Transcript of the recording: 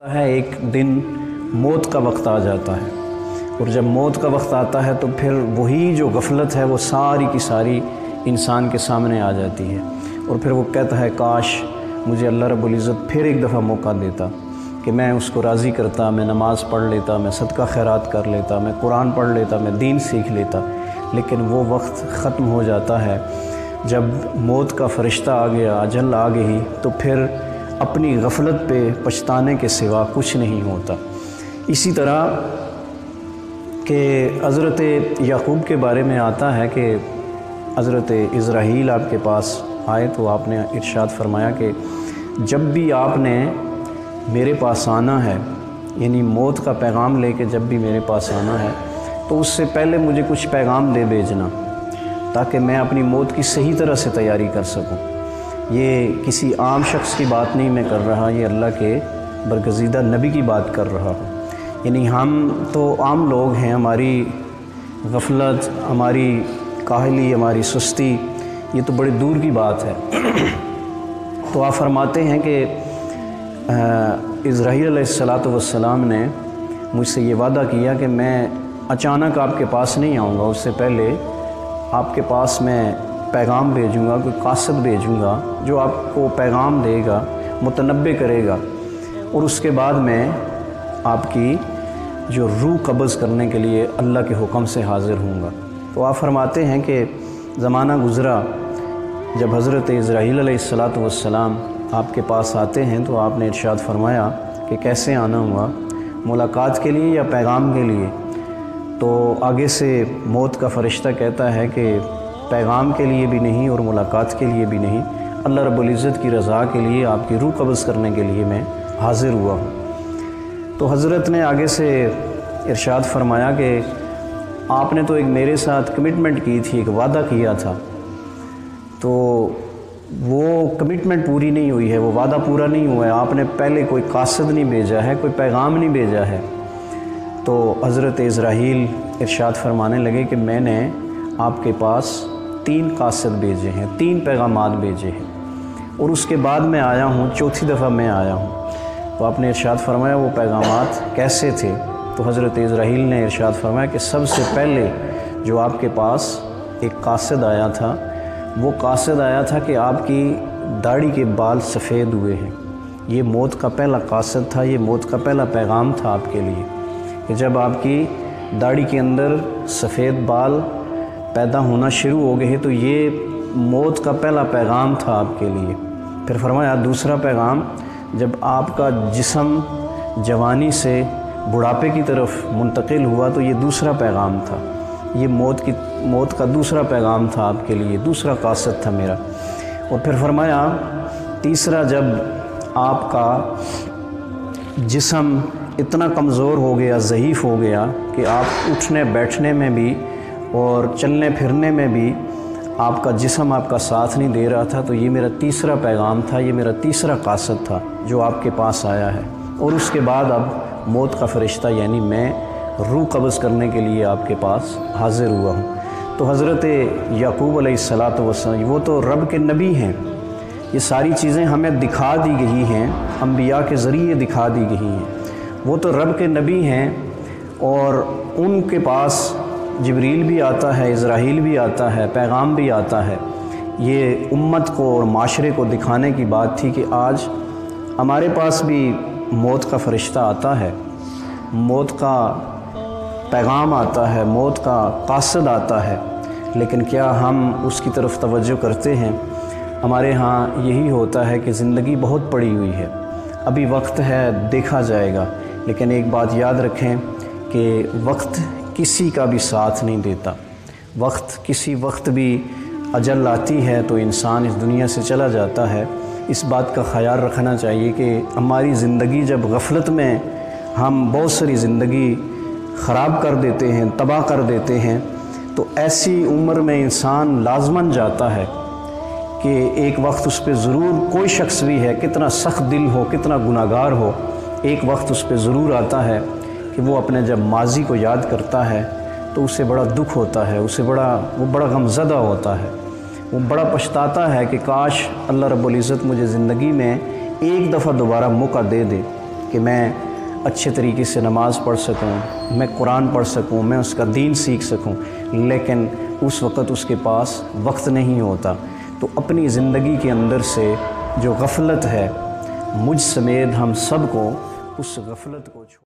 ہے ایک دن موت کا وقت آ جاتا ہے، اور جب موت کا وقت آتا ہے تو پھر وہی جو غفلت ہے وہ ساری کی ساری انسان کے سامنے آ جاتی ہے، اور پھر وہ کہتا ہے کاش مجھے اللہ رب العزت پھر ایک دفعہ موقع دیتا کہ میں اس کو راضی کرتا، میں نماز پڑھ لیتا، میں صدقہ خیرات کر لیتا، میں قرآن پڑھ لیتا، میں دین سیکھ لیتا۔ لیکن وہ وقت ختم ہو جاتا ہے جب موت کا فرشتہ آ گیا، اجل آ گئی، تو پھر اپنی غفلت پہ پچھتانے کے سوا کچھ نہیں ہوتا۔ اسی طرح کہ حضرت یعقوب کے بارے میں آتا ہے کہ حضرت اسرائیل آپ کے پاس آئے تو آپ نے ارشاد فرمایا کہ جب بھی آپ نے میرے پاس آنا ہے، یعنی موت کا پیغام لے کے جب بھی میرے پاس آنا ہے تو اس سے پہلے مجھے کچھ پیغام دے بھیجنا تاکہ میں اپنی موت کی صحیح طرح سے تیاری کر سکوں۔ یہ کسی عام شخص کی بات نہیں میں کر رہا، یہ اللہ کے برگزیدہ نبی کی بات کر رہا ہوں۔ یعنی ہم تو عام لوگ ہیں، ہماری غفلت، ہماری کاہلی، ہماری سستی، یہ تو بڑی دور کی بات ہے۔ تو آپ فرماتے ہیں کہ اسرائیل علیہ السلام نے مجھ سے یہ وعدہ کیا کہ میں اچانک آپ کے پاس نہیں آؤں گا، اس سے پہلے آپ کے پاس میں پیغام بھیجوں گا، کوئی قاصد بھیجوں گا جو آپ کو پیغام دے گا، متنبع کرے گا، اور اس کے بعد میں آپ کی جو روح قبض کرنے کے لیے اللہ کے حکم سے حاضر ہوں گا۔ تو آپ فرماتے ہیں کہ زمانہ گزرا، جب حضرت اسرائیل علیہ السلام آپ کے پاس آتے ہیں تو آپ نے ارشاد فرمایا کہ کیسے آنا ہوا، ملاقات کے لیے یا پیغام کے لیے؟ تو آگے سے موت کا فرشتہ کہتا ہے کہ پیغام کے لیے بھی نہیں اور ملاقات کے لیے بھی نہیں، اللہ رب العزت کی رضا کے لیے، آپ کی روح قبض کرنے کے لیے میں حاضر ہوا ہوں۔ تو حضرت نے آگے سے ارشاد فرمایا کہ آپ نے تو ایک میرے ساتھ کمٹمنٹ کی تھی، ایک وعدہ کیا تھا، تو وہ کمٹمنٹ پوری نہیں ہوئی ہے، وہ وعدہ پورا نہیں ہوا ہے، آپ نے پہلے کوئی قاصد نہیں بھیجا ہے، کوئی پیغام نہیں بھیجا ہے۔ تو حضرت اسرائیل ارشاد فرمانے لگے کہ میں نے آپ کے پاس 3 قاصد بھیجے ہیں، 3 پیغامات بھیجے ہیں، اور اس کے بعد میں آیا ہوں، چوتھی دفعہ میں آیا ہوں۔ تو آپ نے ارشاد فرمایا وہ پیغامات کیسے تھے؟ تو حضرت اسرائیل نے ارشاد فرمایا کہ سب سے پہلے جو آپ کے پاس ایک قاصد آیا تھا، وہ قاصد آیا تھا کہ آپ کی داڑھی کے بال سفید ہوئے ہیں۔ یہ موت کا پہلا قاصد تھا، یہ موت کا پہلا پیغام تھا آپ کے لیے کہ جب آپ کی داڑھی کے اندر سفید بال پیدا ہونا شروع ہو گئے تو یہ موت کا پہلا پیغام تھا آپ کے لیے۔ پھر فرمایا دوسرا پیغام، جب آپ کا جسم جوانی سے بڑھاپے کی طرف منتقل ہوا تو یہ دوسرا پیغام تھا، یہ موت کا دوسرا پیغام تھا آپ کے لیے، دوسرا قاصد تھا میرا۔ اور پھر فرمایا تیسرا، جب آپ کا جسم اتنا کمزور ہو گیا، ضعیف ہو گیا کہ آپ اٹھنے بیٹھنے میں بھی اور چلنے پھرنے میں بھی آپ کا جسم آپ کا ساتھ نہیں دے رہا تھا، تو یہ میرا تیسرا پیغام تھا، یہ میرا تیسرا قاصد تھا جو آپ کے پاس آیا ہے۔ اور اس کے بعد اب موت کا فرشتہ یعنی میں روح قبض کرنے کے لیے آپ کے پاس حاضر ہوا ہوں۔ تو حضرت یعقوب علیہ السلام وہ تو رب کے نبی ہیں، یہ ساری چیزیں ہمیں دکھا دی گئی ہیں، انبیاء کے ذریعے دکھا دی گئی ہیں، وہ تو رب کے نبی ہیں، اور ان کے پاس جبریل بھی آتا ہے، اسرائیل بھی آتا ہے، پیغام بھی آتا ہے۔ یہ امت کو اور معاشرے کو دکھانے کی بات تھی کہ آج ہمارے پاس بھی موت کا فرشتہ آتا ہے، موت کا پیغام آتا ہے، موت کا قاصد آتا ہے، لیکن کیا ہم اس کی طرف توجہ کرتے ہیں؟ ہمارے ہاں یہی ہوتا ہے کہ زندگی بہت پڑی ہوئی ہے، ابھی وقت ہے، دیکھا جائے گا، لیکن ایک بات یاد رکھیں کہ وقت کسی کا بھی ساتھ نہیں دیتا، کسی وقت بھی اجل آتی ہے تو انسان اس دنیا سے چلا جاتا ہے۔ اس بات کا خیال رکھنا چاہیے کہ ہماری زندگی جب غفلت میں ہم بہت ساری زندگی خراب کر دیتے ہیں، تباہ کر دیتے ہیں، تو ایسی عمر میں انسان لازماً جاتا ہے کہ ایک وقت اس پہ ضرور کوئی شخص بھی ہے، کتنا سخت دل ہو، کتنا گناہگار ہو، ایک وقت اس پہ ضرور آتا ہے کہ وہ اپنے جب ماضی کو یاد کرتا ہے تو اسے بڑا دکھ ہوتا ہے، وہ بڑا غمزدہ ہوتا ہے، وہ بڑا پچھتاتا ہے کہ کاش اللہ رب العزت مجھے زندگی میں ایک دفعہ دوبارہ موقع دے دے کہ میں اچھے طریقے سے نماز پڑھ سکوں، میں قرآن پڑھ سکوں، میں اس کا دین سیکھ سکوں، لیکن اس وقت اس کے پاس وقت نہیں ہوتا۔ تو اپنی زندگی کے اندر سے جو غفلت ہے، مجھ سمیت ہم سب کو اس غفلت کو